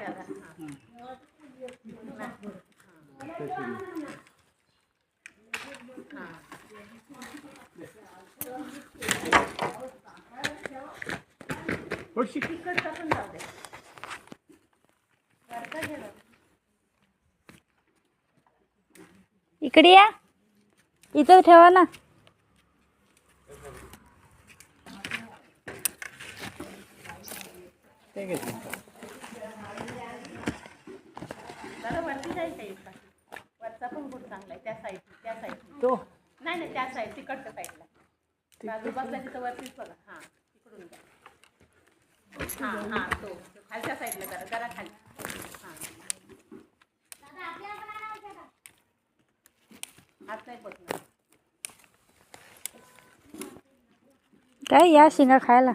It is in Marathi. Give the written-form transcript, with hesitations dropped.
त्याला तिकडचा पण जाऊ दे. इकडे या, इथं ठेवा ना. जरा वरती जायचं आहे. वरचा पण गुड चांगला आहे. त्या साईड तो नाही नाही, त्या साईड तिकडच्या साईडला बाजू बसला तिथं वरतीच बघा. हां तिकडून घ्या. हां हां तो खालच्या साईडला जरा जरा खाली. हां हात नाही बसणार. काय या शेंगा खायला.